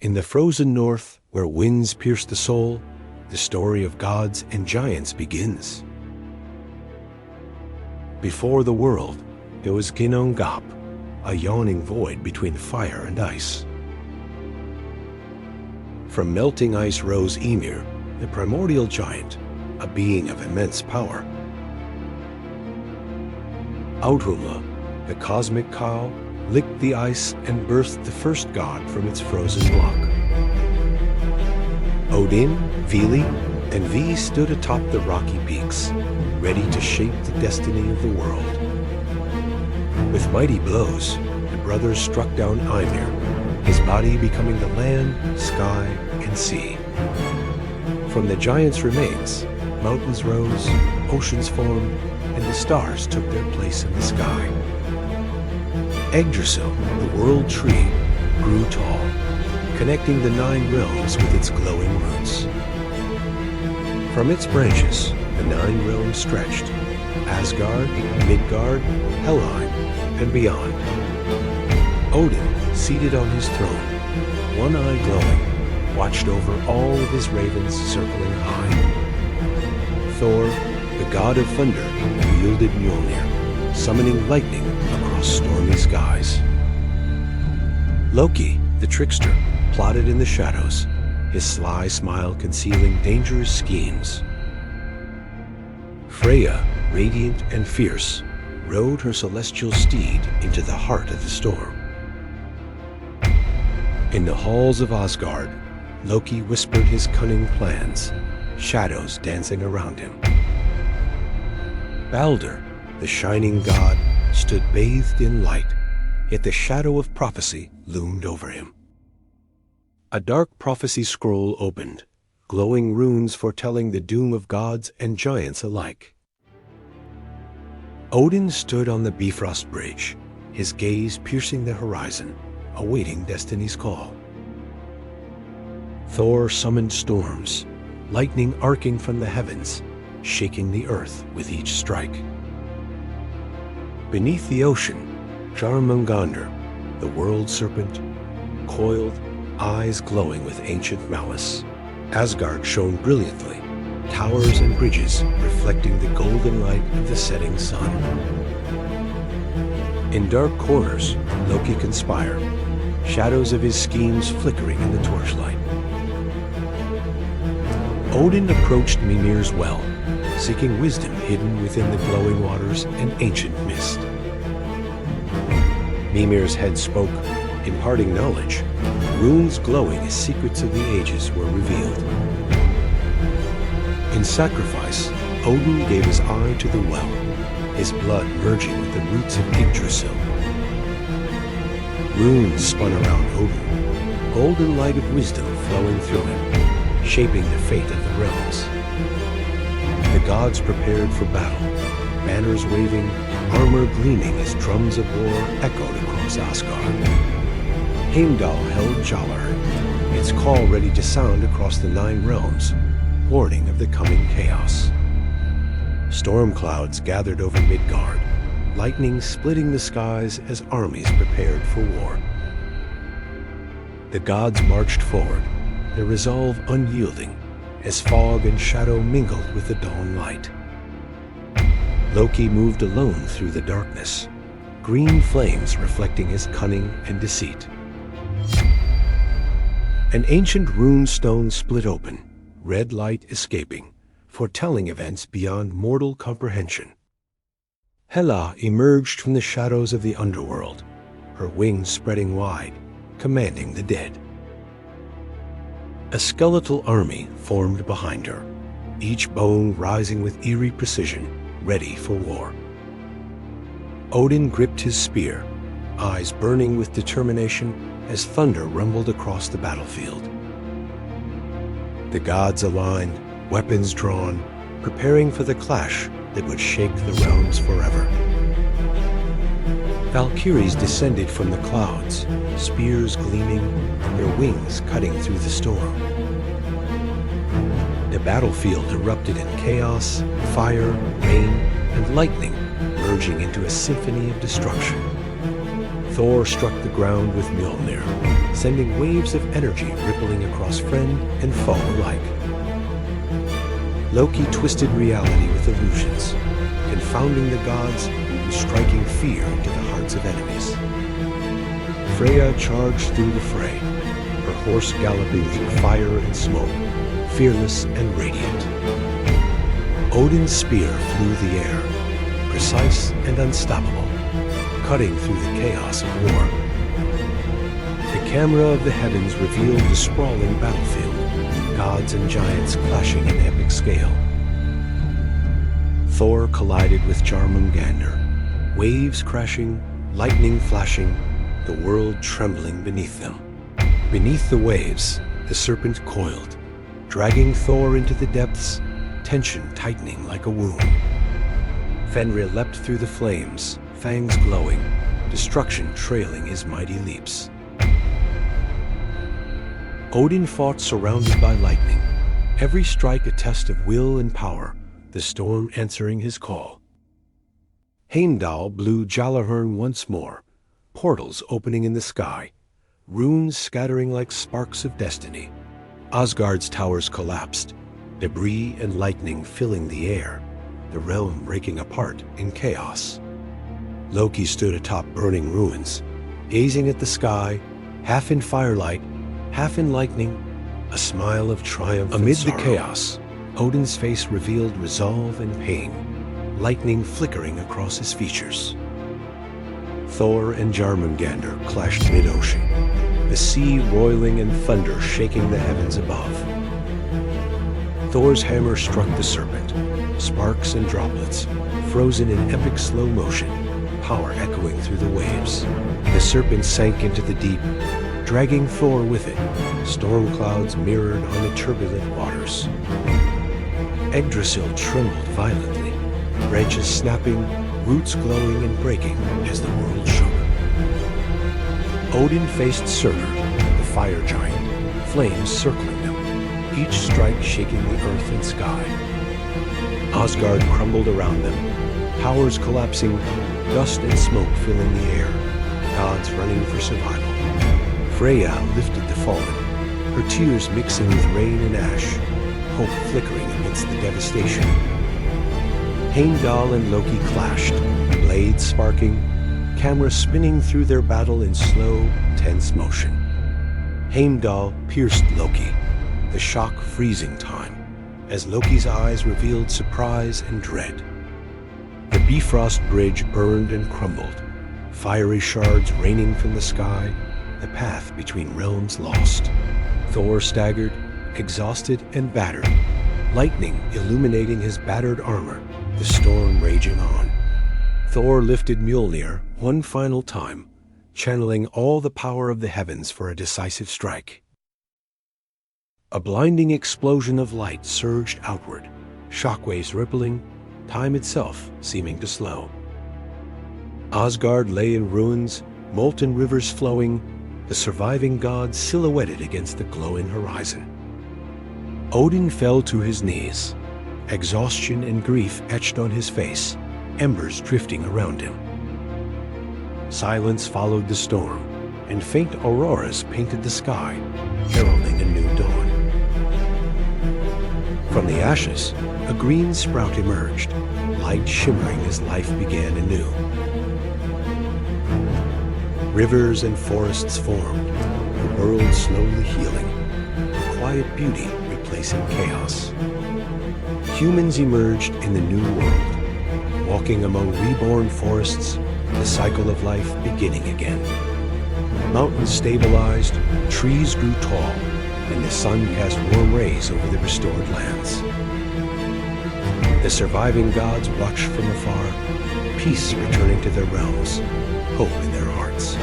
In the frozen north, where winds pierce the soul, the story of gods and giants begins. Before the world, there was Ginnungagap, a yawning void between fire and ice. From melting ice rose Ymir, the primordial giant, a being of immense power. Audhumla, the cosmic cow, licked the ice and birthed the first god from its frozen block. Odin, Vili, and V stood atop the rocky peaks, ready to shape the destiny of the world. With mighty blows, the brothers struck down Ymir, his body becoming the land, sky, and sea. From the giant's remains, mountains rose, oceans formed, and the stars took their place in the sky. Yggdrasil, the world tree, grew tall, connecting the 9 realms with its glowing roots. From its branches, the 9 realms stretched: Asgard, Midgard, Helheim, and beyond. Odin, seated on his throne, one eye glowing, watched over all of his ravens circling high. Thor, the god of thunder, wielded Mjolnir, summoning lightning across stormy skies. Loki, the trickster, plotted in the shadows, his sly smile concealing dangerous schemes. Freya, radiant and fierce, rode her celestial steed into the heart of the storm. In the halls of Asgard, Loki whispered his cunning plans, shadows dancing around him. Baldr, the shining god, stood bathed in light, yet the shadow of prophecy loomed over him. A dark prophecy scroll opened, glowing runes foretelling the doom of gods and giants alike. Odin stood on the Bifrost Bridge, his gaze piercing the horizon, awaiting destiny's call. Thor summoned storms, lightning arcing from the heavens, shaking the earth with each strike. Beneath the ocean, Jörmungandr, the world serpent, coiled, eyes glowing with ancient malice. Asgard shone brilliantly, towers and bridges reflecting the golden light of the setting sun. In dark corners, Loki conspired, shadows of his schemes flickering in the torchlight. Odin approached Mimir's well, seeking wisdom hidden within the glowing waters and ancient mist. Mimir's head spoke, imparting knowledge. Runes glowing as secrets of the ages were revealed. In sacrifice, Odin gave his eye to the well, his blood merging with the roots of Yggdrasil. Runes spun around Odin, golden light of wisdom flowing through him, shaping the fate of the realms. The gods prepared for battle, banners waving, armor gleaming as drums of war echoed across Asgard. Heimdall held Jallar, its call ready to sound across the 9 realms, warning of the coming chaos. Storm clouds gathered over Midgard, lightning splitting the skies as armies prepared for war. The gods marched forward, their resolve unyielding, as fog and shadow mingled with the dawn light. Loki moved alone through the darkness, green flames reflecting his cunning and deceit. An ancient rune stone split open, red light escaping, foretelling events beyond mortal comprehension. Hela emerged from the shadows of the underworld, her wings spreading wide, commanding the dead. A skeletal army formed behind her, each bone rising with eerie precision, ready for war. Odin gripped his spear, eyes burning with determination as thunder rumbled across the battlefield. The gods aligned, weapons drawn, preparing for the clash that would shake the realms forever. Valkyries descended from the clouds, spears gleaming, their wings cutting through the storm. The battlefield erupted in chaos, fire, rain, and lightning merging into a symphony of destruction. Thor struck the ground with Mjolnir, sending waves of energy rippling across friend and foe alike. Loki twisted reality with illusions, confounding the gods and striking fear into the hearts of enemies. Freya charged through the fray, her horse galloping through fire and smoke, fearless and radiant. Odin's spear flew the air, precise and unstoppable, cutting through the chaos of war. The camera of the heavens revealed the sprawling battlefield, gods and giants clashing in epic scale. Thor collided with Jörmungandr, waves crashing, lightning flashing, the world trembling beneath them. Beneath the waves, the serpent coiled, dragging Thor into the depths, tension tightening like a wound. Fenrir leapt through the flames, fangs glowing, destruction trailing his mighty leaps. Odin fought surrounded by lightning, every strike a test of will and power, the storm answering his call. Heimdall blew Gjallarhorn once more, portals opening in the sky, runes scattering like sparks of destiny. Asgard's towers collapsed, debris and lightning filling the air, the realm breaking apart in chaos. Loki stood atop burning ruins, gazing at the sky, half in firelight, half in lightning, a smile of triumph. Amid the chaos, Odin's face revealed resolve and pain, lightning flickering across his features. Thor and Jörmungandr clashed mid-ocean, the sea roiling and thunder shaking the heavens above. Thor's hammer struck the serpent, sparks and droplets, frozen in epic slow motion, power echoing through the waves. The serpent sank into the deep, dragging Thor with it, storm clouds mirrored on the turbulent waters. Yggdrasil trembled violently, branches snapping, roots glowing and breaking as the world shook. Odin faced Surtur, the fire giant, flames circling them, each strike shaking the earth and sky. Asgard crumbled around them, towers collapsing, dust and smoke filling the air, gods running for survival. Freya lifted the fallen, her tears mixing with rain and ash, hope flickering amidst the devastation. Heimdall and Loki clashed, blades sparking, camera spinning through their battle in slow, tense motion. Heimdall pierced Loki, the shock freezing time, as Loki's eyes revealed surprise and dread. The Bifrost Bridge burned and crumbled, fiery shards raining from the sky, the path between realms lost. Thor staggered, exhausted and battered, lightning illuminating his battered armor, the storm raging on. Thor lifted Mjolnir one final time, channeling all the power of the heavens for a decisive strike. A blinding explosion of light surged outward, shockwaves rippling, time itself seeming to slow. Asgard lay in ruins, molten rivers flowing, the surviving gods silhouetted against the glowing horizon. Odin fell to his knees, exhaustion and grief etched on his face, embers drifting around him. Silence followed the storm, and faint auroras painted the sky, heralding a new dawn. From the ashes, a green sprout emerged, light shimmering as life began anew. Rivers and forests formed, the world slowly healing, a quiet beauty replacing chaos. Humans emerged in the new world, walking among reborn forests, the cycle of life beginning again. Mountains stabilized, trees grew tall, and the sun cast warm rays over the restored lands. The surviving gods watched from afar, peace returning to their realms, hope in their hearts.